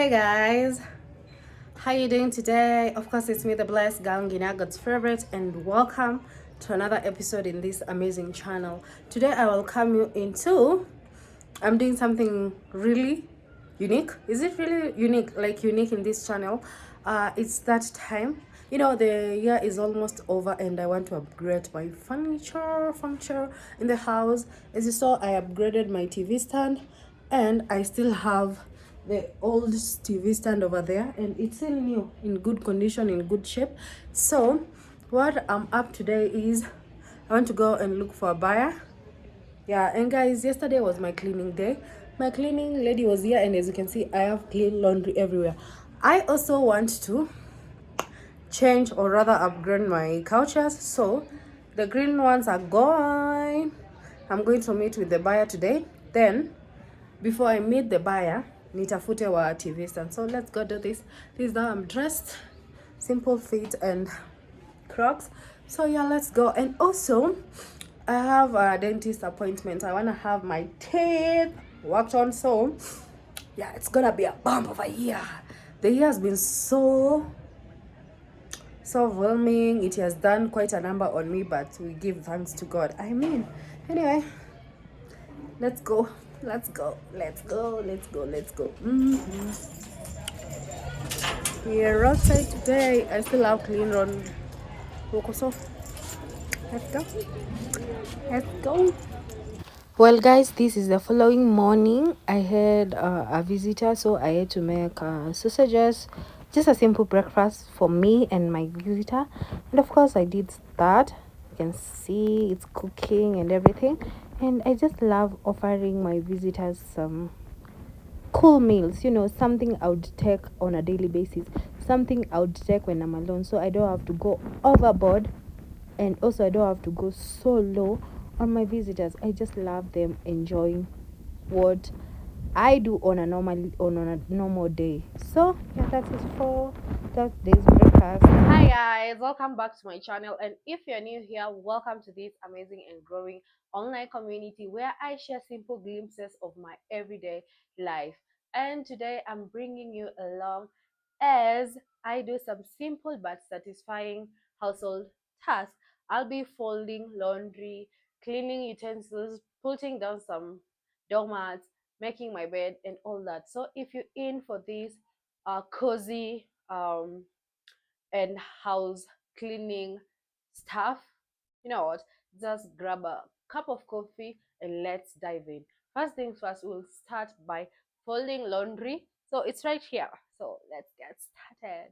Hey guys, how you doing today? Of course, it's me, the blessed Gangina, God's favorite, and welcome to another episode in this amazing channel. Today, I will come you into. I'm doing something really unique. Is it really unique? Like unique in this channel? It's that time. The year is almost over, and I want to upgrade my furniture in the house. As you saw, I upgraded my TV stand, and I still have the old TV stand over there, and it's still new, in good condition, in good shape. So what I'm up today is I want to go and look for a buyer. Yeah, and guys, yesterday was my cleaning day. My cleaning lady was here, and as you can see, I have clean laundry everywhere. I also want to change, or rather upgrade, my couches, so the green ones are gone. I'm going to meet with the buyer today. Then before I meet the buyer, nitafute wa TV stand. So let's go do this. This is how I'm dressed, simple fit and Crocs. So yeah, let's go. And also, I have a dentist appointment. I want to have my teeth worked on. So yeah, it's gonna be a bump of a year. The year has been so overwhelming. It has done quite a number on me, but we give thanks to God. Anyway, let's go. We're outside today. I still have clean run. So let's go. Let's go. Well, guys, this is the following morning. I had a visitor, so I had to make sausages, just a simple breakfast for me and my visitor. And of course, I did that. You can see it's cooking and everything. And I just love offering my visitors some cool meals, something I would take on a daily basis, something I would take when I'm alone, so I don't have to go overboard, and also I don't have to go so low on my visitors. I just love them enjoying what I do on a normal day. So yeah, that is for that day's breakfast. Hi guys, welcome back to my channel, and if you're new here, welcome to this amazing and growing online community where I share simple glimpses of my everyday life. And today I'm bringing you along as I do some simple but satisfying household tasks. I'll be folding laundry, cleaning utensils, putting down some doormats, making my bed, and all that. So if you're in for this cozy and house cleaning stuff, you know what? Just grab a cup of coffee and let's dive in. First things first, we'll start by folding laundry. So it's right here. So let's get started.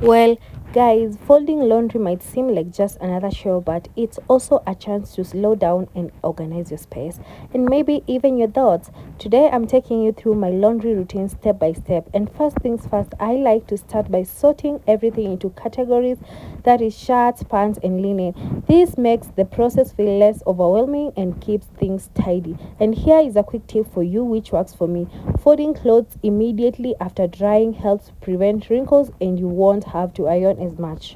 Well, guys, folding laundry might seem like just another chore, but it's also a chance to slow down and organize your space and maybe even your thoughts. Today, I'm taking you through my laundry routine step by step. And first things first, I like to start by sorting everything into categories, that is, shirts, pants, and linen. This makes the process feel less overwhelming and keeps things tidy. And here is a quick tip for you, which works for me. Folding clothes immediately after drying helps prevent wrinkles, and you won't have to iron as much.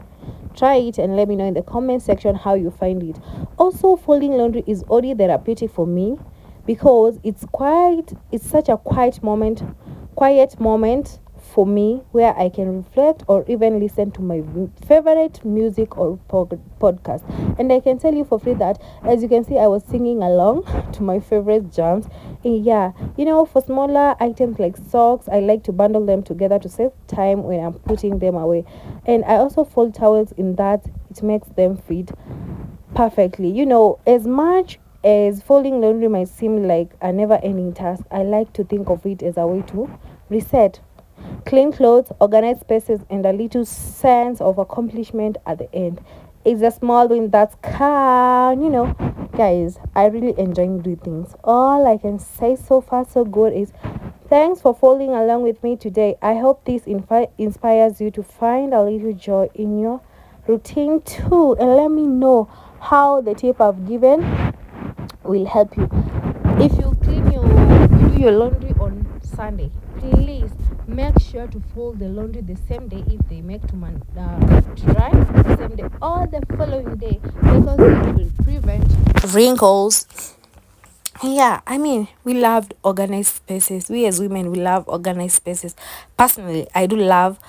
Try it and let me know in the comment section how you find it. Also, folding laundry is already therapeutic for me because it's such a quiet moment for me where I can reflect or even listen to my favorite music or podcast. And I can tell you for free that, as you can see, I was singing along to my favorite jams. And yeah, for smaller items like socks, I like to bundle them together to save time when I'm putting them away. And I also fold towels in that it makes them fit perfectly. As much as folding laundry might seem like a never ending task, I like to think of it as a way to reset, clean clothes, organize spaces, and a little sense of accomplishment at the end. It's a small win that's calm. Guys, I really enjoy doing things. All I can say so far so good is thanks for following along with me today. I hope this inspires you to find a little joy in your routine too, and let me know how the tip I've given will help you. If you do your laundry on Sunday, please make sure to fold the laundry the same day if they make to dry the same day or the following day, because it will prevent wrinkles Yeah, I mean, we loved organized spaces. We as women, we love organized spaces. Personally, I do love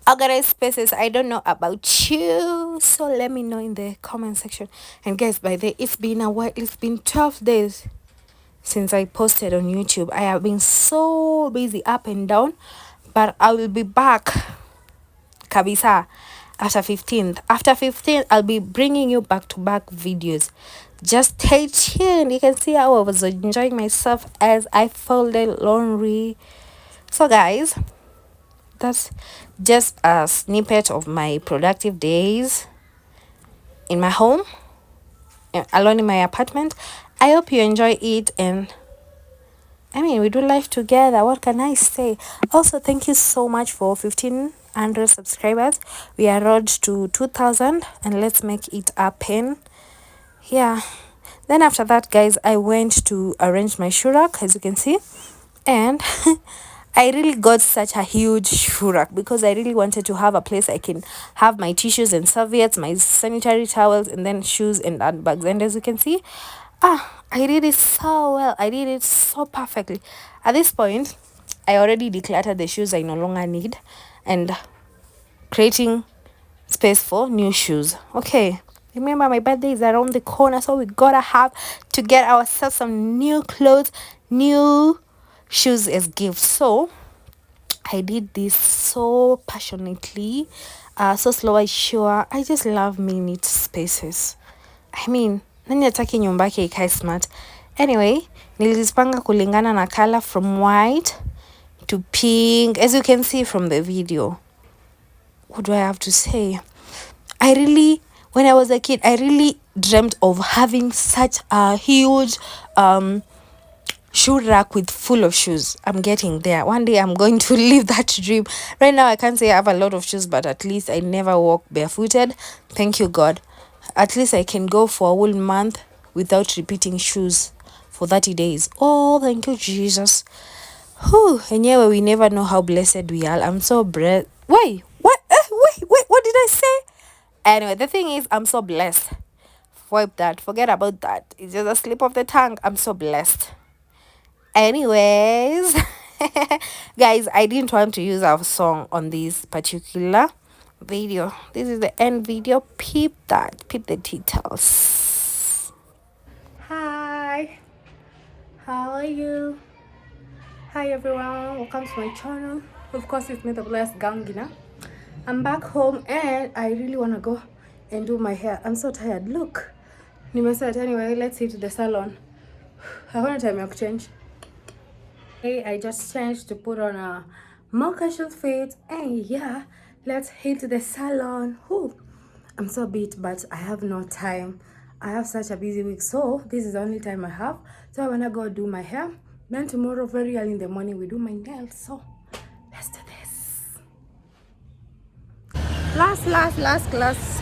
organized spaces. I don't know about you, so let me know in the comment section. And guys, by the way, it's been a while. It's been 12 days since I posted on YouTube. I have been so busy up and down, but I will be back kabisa after 15th. After 15th, I'll be bringing you back to back videos. Just stay tuned. You can see how I was enjoying myself as I folded laundry. So guys, that's just a snippet of my productive days in my home, alone in my apartment. I hope you enjoy it, and I mean, we do life together. What can I say? Also, thank you so much for 1,500 subscribers. We are road to 2,000, and let's make it happen. Yeah. Then after that, guys, I went to arrange my shoe rack, as you can see, and I really got such a huge shoe rack because I really wanted to have a place I can have my tissues and serviettes, my sanitary towels, and then shoes and handbags. And as you can see, I did it so well. I did it so perfectly. At this point, I already decluttered the shoes I no longer need and creating space for new shoes. Okay. Remember, my birthday is around the corner, so we gotta have to get ourselves some new clothes, new shoes as gifts. So I did this so passionately, so slow. Sure, I just love minute spaces. I mean, nani hataki nyumba yake ikae smart? Anyway, nilizipanga kulingana na color from white to pink, as you can see from the video. What do I have to say? When I was a kid, I really dreamt of having such a huge shoe rack with full of shoes. I'm getting there. One day I'm going to live that dream. Right now I can't say I have a lot of shoes, but at least I never walk barefooted. Thank you, God. At least I can go for a whole month without repeating shoes for 30 days. Oh, thank you, Jesus. Whew. Anyway, we never know how blessed we are. I'm so blessed. Wait, what? Wait, what did I say? Anyway, the thing is, I'm so blessed. Wipe that. Forget about that. It's just a slip of the tongue. I'm so blessed. Anyways, guys, I didn't want to use our song on this particular video. This is the end video. Peep that. Peep the details. Hi. How are you? Hi everyone. Welcome to my channel. Of course, it's me, the blessed Gangina. I'm back home and I really want to go and do my hair. I'm so tired. Look. Nimeset. Anyway, let's head to the salon. I want time to change. I just changed to put on a more casual fit, and yeah, let's hit the salon. Whew. I'm so beat, but I have no time. I have such a busy week, so this is the only time I have. So I wanna go do my hair. Then tomorrow, very early in the morning, we do my nails. So let's do this. Last class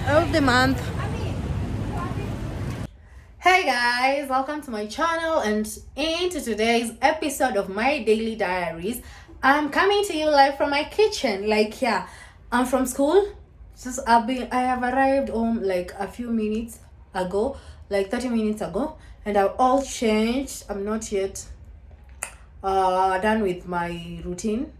of the month. Hey guys, welcome to my channel, and into today's episode of my daily diaries, I'm coming to you live from my kitchen. Like, yeah, I'm from school. I have arrived home like a few minutes ago, like 30 minutes ago, and I've all changed. I'm not yet done with my routine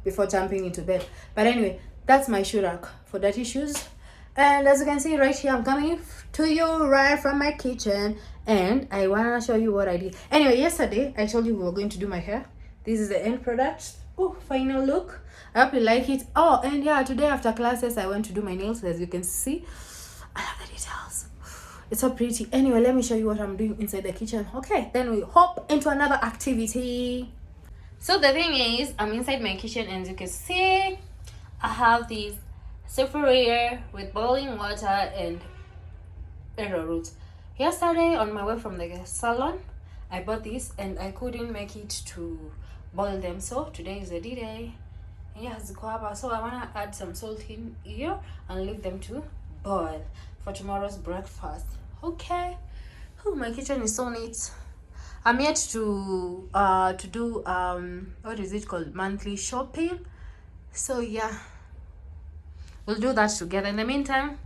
before jumping into bed. But anyway, that's my shoe rack for dirty shoes. And as you can see right here, I'm coming to you right from my kitchen, and I want to show you what I did. Anyway, yesterday I told you we were going to do my hair. This is the end product. Oh, final look. I hope you like it. Oh, and yeah, today after classes I went to do my nails. As you can see, I love the details. It's so pretty. Anyway, let me show you what I'm doing inside the kitchen. Okay, then we hop into another activity. So the thing is, I'm inside my kitchen, and as you can see, I have these Separator with boiling water and arrowroot. Yesterday on my way from the salon, I bought this and I couldn't make it to boil them. So today is the D-Day. Yeah, so I wanna add some salt in here and leave them to boil for tomorrow's breakfast. Okay. Oh, my kitchen is so neat. I'm yet to do what is it called, monthly shopping. So yeah, we'll do that together. In the meantime,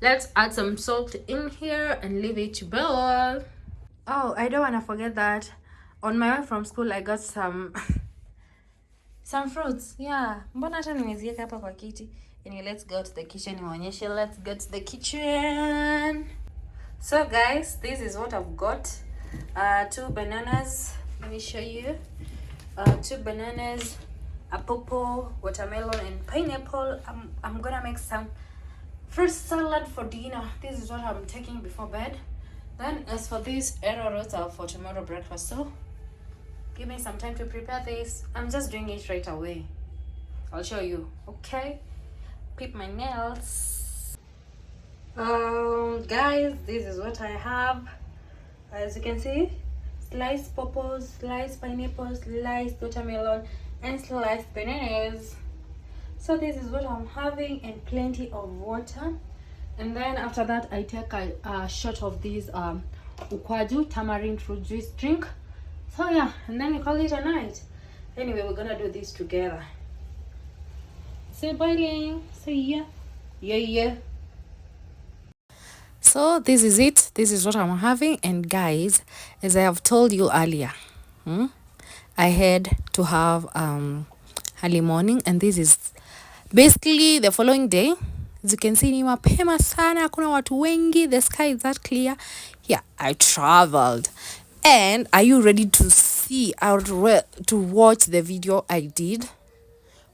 let's add some salt in here and leave it to boil. Oh, I don't want to forget that on my way from school I got some some fruits. Yeah, mbona hata nimeziweka hapa kwa kiti. Anyway, let's go to the kitchen niwaonyeshe. Let's go to the kitchen. So guys, this is what I've got. 2 bananas. Let me show you. 2 bananas, a pawpaw, watermelon, and pineapple. I'm gonna make some fruit salad for dinner. This is what I'm taking before bed. Then as for these arrowroot are for tomorrow breakfast. So give me some time to prepare this. I'm just doing it right away. I'll show you. Okay. Peep my nails. Guys, this is what I have. As you can see, sliced pawpaws, sliced pineapples, sliced watermelon, and sliced bananas. So this is what I'm having, and plenty of water. And then after that I take a shot of this ukwaju tamarind fruit juice drink. So yeah, and then we call it a night. Anyway, we're gonna do this together. So boiling. So yeah. So this is it. This is what I'm having. And guys, as I have told you earlier, I had to have early morning, and this is basically the following day. As you can see, ni mapema sana, hakuna watu wengi, the sky is that clear. Yeah, I traveled. And are you ready to see to watch the video I did?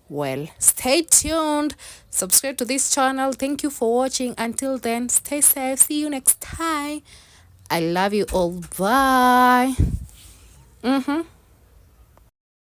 Well, stay tuned. Subscribe to this channel. Thank you for watching. Until then, stay safe. See you next time. I love you all. Bye.